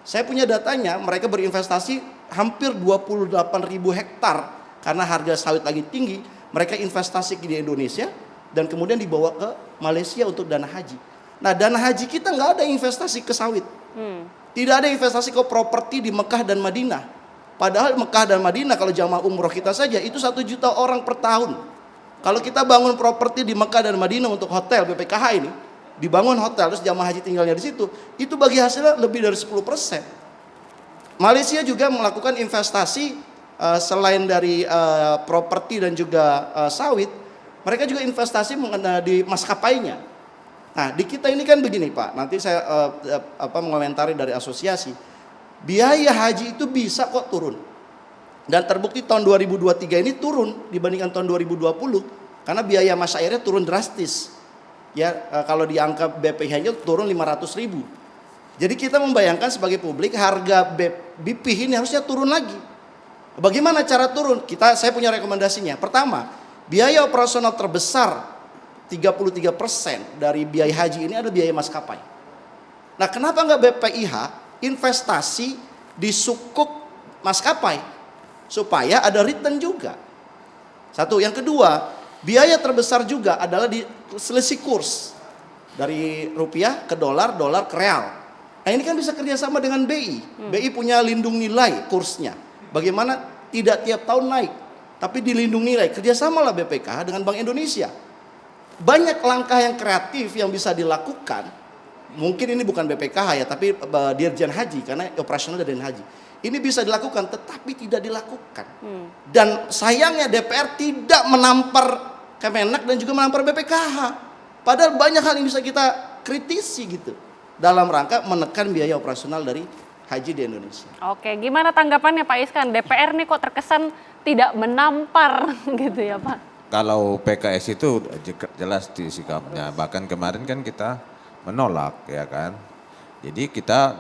Saya punya datanya, mereka berinvestasi hampir 28.000 hektar karena harga sawit lagi tinggi. Mereka investasi di Indonesia dan kemudian dibawa ke Malaysia untuk dana haji. Nah, dana haji kita nggak ada investasi ke sawit. Tidak ada investasi ke properti di Mekah dan Madinah. Padahal Mekah dan Madinah kalau jamaah umroh kita saja itu 1 juta orang per tahun. Kalau kita bangun properti di Mekah dan Madinah untuk hotel BPKH ini, dibangun hotel terus jamaah haji tinggalnya di situ, itu bagi hasilnya lebih dari 10%. Malaysia juga melakukan investasi selain dari properti dan juga sawit, mereka juga investasi di maskapainya. Nah, di kita ini kan begini Pak, nanti saya mengomentari dari asosiasi, biaya haji itu bisa kok turun. Dan terbukti tahun 2023 ini turun dibandingkan tahun 2020, karena biaya masyairnya turun drastis. Ya, kalau di angka BPH-nya turun 500.000. Jadi kita membayangkan sebagai publik harga BPH ini harusnya turun lagi. Bagaimana cara turun? Saya punya rekomendasinya. Pertama, biaya operasional terbesar 33% dari biaya haji ini adalah biaya maskapai. Nah, kenapa nggak BPIH investasi di sukuk maskapai supaya ada return juga? Satu, yang kedua, biaya terbesar juga adalah di selisih kurs dari rupiah ke dolar, dolar ke real. Nah, ini kan bisa kerjasama dengan BI. BI punya lindung nilai kursnya. Bagaimana tidak tiap tahun naik, tapi dilindungi nilai. Kerjasamalah BPKH dengan Bank Indonesia. Banyak langkah yang kreatif yang bisa dilakukan. Mungkin ini bukan BPKH ya, tapi Dirjen Haji, karena operasional Dirjen Haji. Ini bisa dilakukan, tetapi tidak dilakukan. Dan sayangnya DPR tidak menampar Kemenak dan juga menampar BPKH. Padahal banyak hal yang bisa kita kritisi gitu, dalam rangka menekan biaya operasional dari haji di Indonesia. Oke, gimana tanggapannya Pak Iskan? DPR nih kok terkesan tidak menampar gitu ya Pak? Kalau PKS itu jelas di sikapnya, bahkan kemarin kan kita menolak ya kan. Jadi kita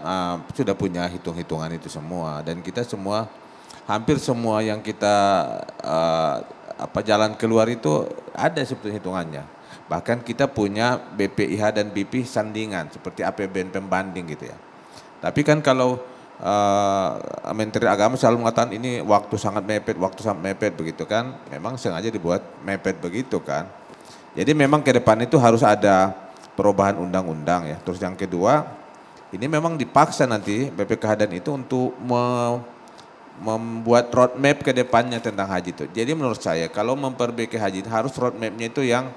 sudah punya hitung-hitungan itu semua, dan kita semua, hampir semua yang kita jalan keluar itu ada seperti hitungannya. Bahkan kita punya BPIH dan BP sandingan seperti APBN pembanding gitu ya. Tapi kan kalau Menteri Agama selalu mengatakan ini waktu sangat mepet begitu kan. Memang sengaja dibuat mepet begitu kan. Jadi memang ke depan itu harus ada perubahan undang-undang ya. Terus yang kedua, ini memang dipaksa nanti BPKH dan itu untuk membuat roadmap ke depannya tentang haji itu. Jadi menurut saya kalau memperbaiki haji harus roadmapnya itu yang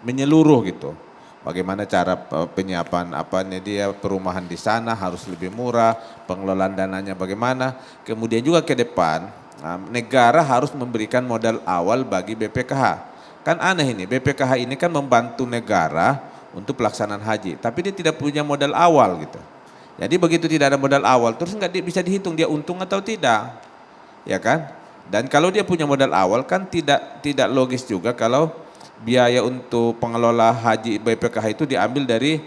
menyeluruh gitu. Bagaimana cara penyiapan dia perumahan di sana harus lebih murah, pengelolaan dananya bagaimana. Kemudian juga ke depan negara harus memberikan modal awal bagi BPKH. Kan aneh ini, BPKH ini kan membantu negara untuk pelaksanaan haji, tapi dia tidak punya modal awal gitu. Jadi begitu tidak ada modal awal, terus nggak bisa dihitung dia untung atau tidak, ya kan? Dan kalau dia punya modal awal kan tidak logis juga kalau biaya untuk pengelola haji BPKH itu diambil dari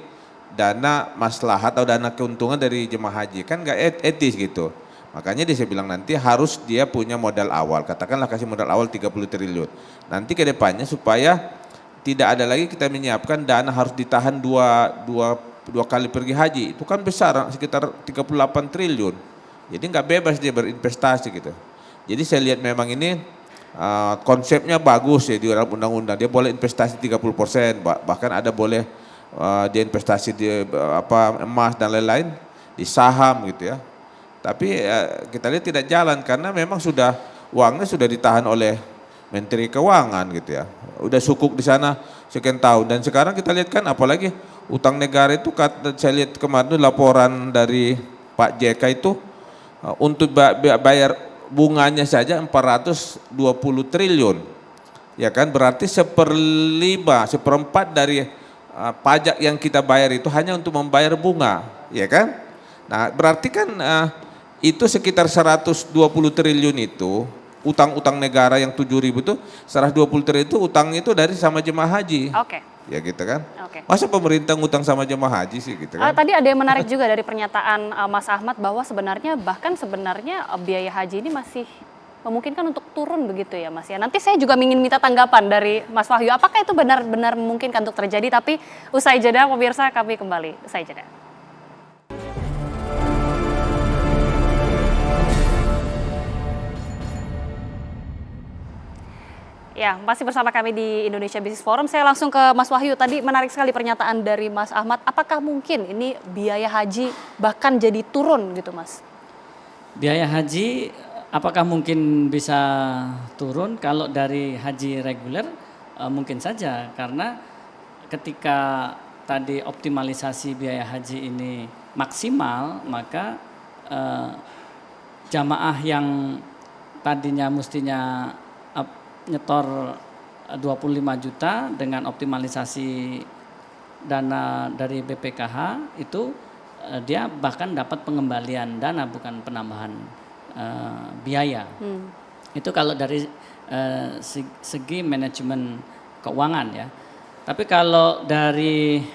dana maslahat atau dana keuntungan dari jemaah haji, kan nggak etis gitu. Makanya dia bilang nanti harus dia punya modal awal, katakanlah kasih modal awal 30 triliun. Nanti ke depannya supaya tidak ada lagi kita menyiapkan dana harus ditahan dua kali pergi haji, itu kan besar sekitar 38 triliun. Jadi nggak bebas dia berinvestasi gitu. Jadi saya lihat memang ini konsepnya bagus ya di dalam undang-undang, dia boleh investasi 30%, bahkan ada boleh dia investasi di emas dan lain-lain, di saham gitu ya. Tapi kita lihat tidak jalan karena memang uangnya sudah ditahan oleh Menteri Keuangan gitu ya. Udah sukuk di sana sekian tahun, dan sekarang kita lihat kan apalagi utang negara itu, saya lihat kemarin laporan dari Pak JK itu untuk bayar bunganya saja 420 triliun, ya kan, berarti seperempat dari pajak yang kita bayar itu hanya untuk membayar bunga, ya kan. Nah berarti kan itu sekitar 120 triliun itu utang-utang negara yang 7.000 itu 120 triliun itu utang itu dari sama jemaah haji. Oke. Ya gitu kan. Oke. Masa pemerintah ngutang sama jemaah haji sih gitu kan. Tadi ada yang menarik juga dari pernyataan Mas Ahmad bahwa sebenarnya biaya haji ini masih memungkinkan untuk turun begitu ya Mas ya. Nanti saya juga ingin minta tanggapan dari Mas Wahyu. Apakah itu benar-benar memungkinkan untuk terjadi? Tapi usai jeda pemirsa, kami kembali usai jeda. Ya, masih bersama kami di Indonesia Business Forum. Saya langsung ke Mas Wahyu. Tadi menarik sekali pernyataan dari Mas Ahmad. Apakah mungkin ini biaya haji bahkan jadi turun gitu, Mas? Biaya haji apakah mungkin bisa turun? Kalau dari haji reguler mungkin saja, karena ketika tadi optimalisasi biaya haji ini maksimal, maka jamaah yang tadinya mestinya nyetor 25 juta dengan optimalisasi dana dari BPKH itu dia bahkan dapat pengembalian dana bukan penambahan biaya. Itu kalau dari segi manajemen keuangan ya. Tapi kalau dari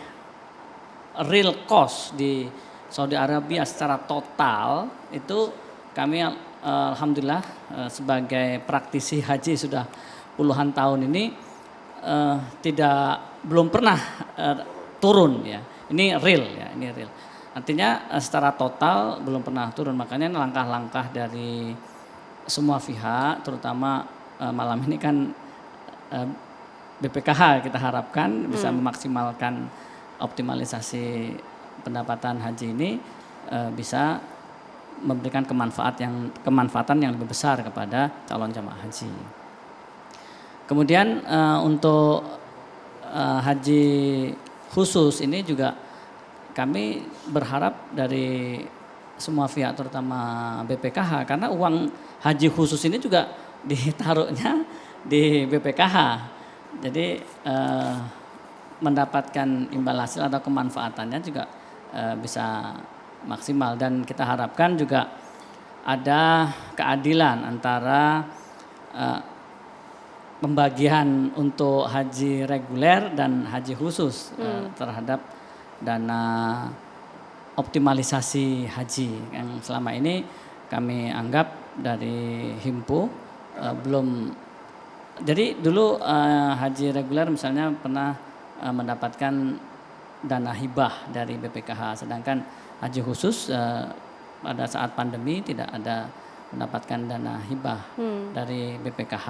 real cost di Saudi Arabia secara total itu kami alhamdulillah sebagai praktisi haji sudah puluhan tahun ini belum pernah turun ya. Ini real ya, ini real. Artinya secara total belum pernah turun. Makanya langkah-langkah dari semua pihak, terutama malam ini kan BPKH kita harapkan bisa memaksimalkan optimalisasi pendapatan haji ini bisa memberikan kemanfaatan yang lebih besar kepada calon jamaah haji. Kemudian untuk haji khusus ini juga kami berharap dari semua pihak terutama BPKH karena uang haji khusus ini juga ditaruhnya di BPKH. Jadi mendapatkan imbal hasil atau kemanfaatannya juga bisa maksimal, dan kita harapkan juga ada keadilan antara pembagian untuk haji reguler dan haji khusus terhadap dana optimalisasi haji yang selama ini kami anggap dari Himpu belum. Jadi dulu haji reguler misalnya pernah mendapatkan dana hibah dari BPKH, sedangkan haji khusus pada saat pandemi tidak ada mendapatkan dana hibah dari BPKH.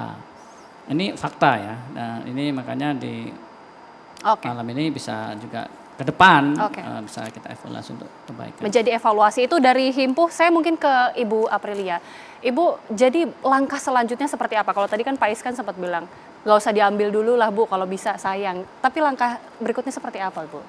Ini fakta ya. Nah, ini makanya di malam ini bisa juga ke depan bisa kita evaluasi untuk perbaikan. Menjadi evaluasi itu dari Himpuh, saya mungkin ke Ibu Aprilia. Ibu, jadi langkah selanjutnya seperti apa? Kalau tadi kan Pak Iskan sempat bilang, nggak usah diambil dulu lah Bu, kalau bisa sayang. Tapi langkah berikutnya seperti apa Bu?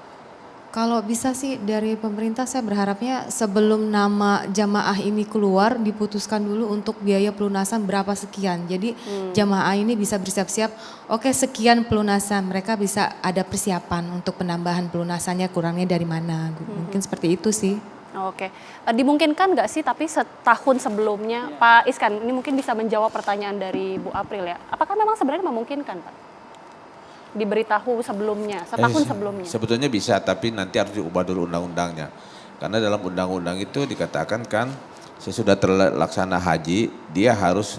Kalau bisa sih dari pemerintah saya berharapnya sebelum nama jamaah ini keluar diputuskan dulu untuk biaya pelunasan berapa sekian. Jadi jamaah ini bisa bersiap-siap, oke sekian pelunasan, mereka bisa ada persiapan untuk penambahan pelunasannya kurangnya dari mana. Mungkin seperti itu sih. Oke, dimungkinkan nggak sih tapi setahun sebelumnya Pak Iskan, ini mungkin bisa menjawab pertanyaan dari Bu April ya. Apakah memang sebenarnya memungkinkan Pak? Diberitahu sebelumnya, setahun sebelumnya. Sebetulnya bisa, tapi nanti harus diubah dulu undang-undangnya. Karena dalam undang-undang itu dikatakan kan sesudah terlaksana haji, dia harus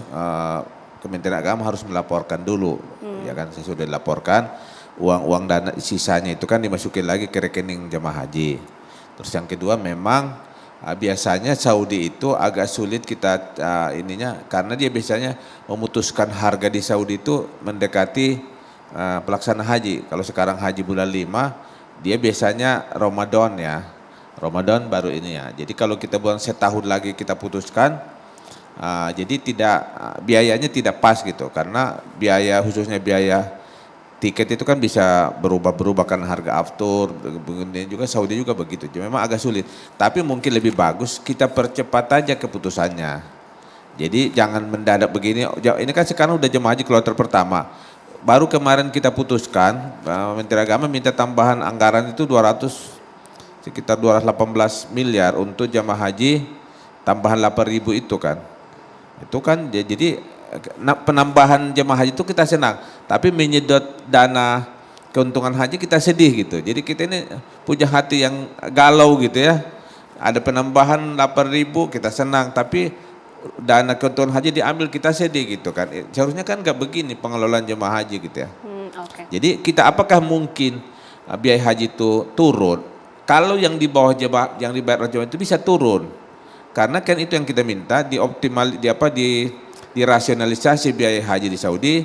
Kementerian Agama harus melaporkan dulu. Ya kan, sesudah dilaporkan, uang-uang dana sisanya itu kan dimasukin lagi ke rekening jamaah haji. Terus yang kedua memang biasanya Saudi itu agak sulit kita karena dia biasanya memutuskan harga di Saudi itu mendekati pelaksana haji. Kalau sekarang haji bulan 5, dia biasanya Ramadan ya. Ramadan baru ini ya. Jadi kalau kita bulan setahun lagi kita putuskan, jadi biayanya tidak pas gitu. Karena biaya khususnya biaya tiket itu kan bisa berubah-berubah kan harga aftur, kemudian juga Saudi juga begitu. Jadi memang agak sulit. Tapi mungkin lebih bagus kita percepat aja keputusannya. Jadi jangan mendadak begini. Ini kan sekarang udah jemaah haji kloter pertama. Baru kemarin kita putuskan, Menteri Agama minta tambahan anggaran itu sekitar 218 miliar untuk jamaah haji tambahan 8.000 itu kan. Itu kan jadi penambahan jemaah haji itu kita senang, tapi menyedot dana keuntungan haji kita sedih gitu. Jadi kita ini punya hati yang galau gitu ya. Ada penambahan 8.000 kita senang, tapi dana keuntungan haji diambil kita sedih gitu kan. Seharusnya kan nggak begini pengelolaan jemaah haji gitu ya. Jadi kita apakah mungkin biaya haji itu turun? Kalau yang di bawah jemaah yang dibayar jemaah itu bisa turun. Karena kan itu yang kita minta dirasionalisasi biaya haji di Saudi,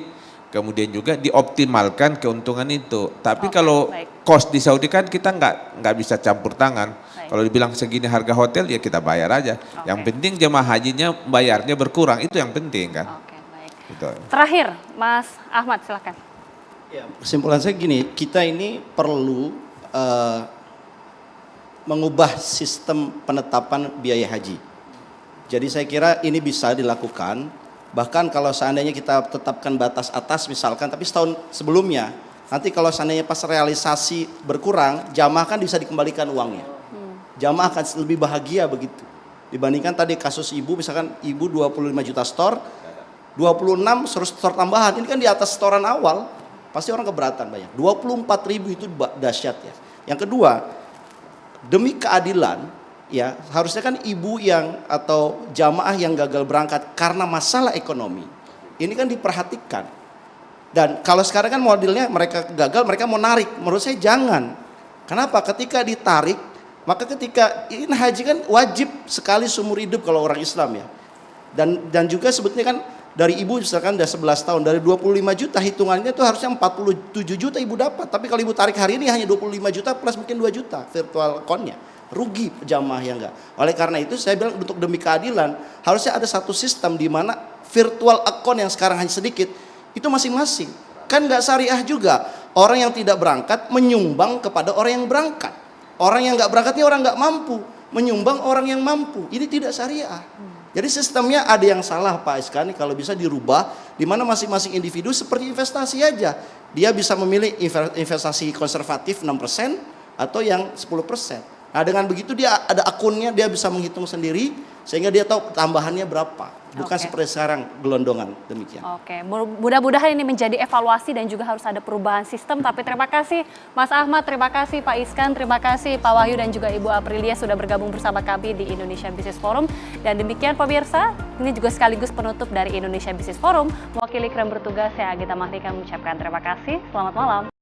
kemudian juga dioptimalkan keuntungan itu. Tapi kalau cost di Saudi kan kita nggak bisa campur tangan. Kalau dibilang segini harga hotel ya kita bayar aja. Yang penting jemaah hajinya bayarnya berkurang, itu yang penting kan. Gitu. Terakhir, Mas Ahmad silakan. Ya, kesimpulan saya gini, kita ini perlu mengubah sistem penetapan biaya haji. Jadi saya kira ini bisa dilakukan, bahkan kalau seandainya kita tetapkan batas atas misalkan, tapi setahun sebelumnya, nanti kalau seandainya pas realisasi berkurang, jamaah kan bisa dikembalikan uangnya. Jamaah akan lebih bahagia begitu. Dibandingkan tadi kasus ibu, misalkan ibu 25 juta store, 26 suruh store tambahan, ini kan di atas storean awal, pasti orang keberatan banyak. 24.000 itu dahsyat ya. Yang kedua, demi keadilan, ya harusnya kan ibu yang atau jamaah yang gagal berangkat karena masalah ekonomi, ini kan diperhatikan. Dan kalau sekarang kan modelnya mereka gagal, mereka mau narik. Menurut saya jangan. Kenapa? Ketika ditarik, maka ketika ini haji kan wajib sekali seumur hidup kalau orang Islam ya. Dan juga sebetulnya kan dari ibu misalkan udah 11 tahun, dari 25 juta hitungannya itu harusnya 47 juta ibu dapat. Tapi kalau ibu tarik hari ini hanya 25 juta plus mungkin 2 juta virtual account-nya. Rugi jamaah yang enggak. Oleh karena itu saya bilang untuk demi keadilan harusnya ada satu sistem di mana virtual account yang sekarang hanya sedikit itu masing-masing. Kan enggak syariah juga. Orang yang tidak berangkat menyumbang kepada orang yang berangkat. Orang yang enggak berangkat ini orang enggak mampu menyumbang orang yang mampu. Ini tidak syariah. Jadi sistemnya ada yang salah Pak Iskan, kalau bisa dirubah, di mana masing-masing individu seperti investasi aja. Dia bisa memilih investasi konservatif 6% atau yang 10%. Nah dengan begitu dia ada akunnya, dia bisa menghitung sendiri, sehingga dia tahu tambahannya berapa. Bukan seperti sekarang gelondongan demikian. Oke, mudah-mudahan ini menjadi evaluasi dan juga harus ada perubahan sistem. Tapi terima kasih Mas Ahmad, terima kasih Pak Iskan, terima kasih Pak Wahyu dan juga Ibu Aprilia sudah bergabung bersama kami di Indonesia Business Forum. Dan demikian pemirsa, ini juga sekaligus penutup dari Indonesia Business Forum. Mewakili kru bertugas, saya Agita Mahrika mengucapkan terima kasih. Selamat malam.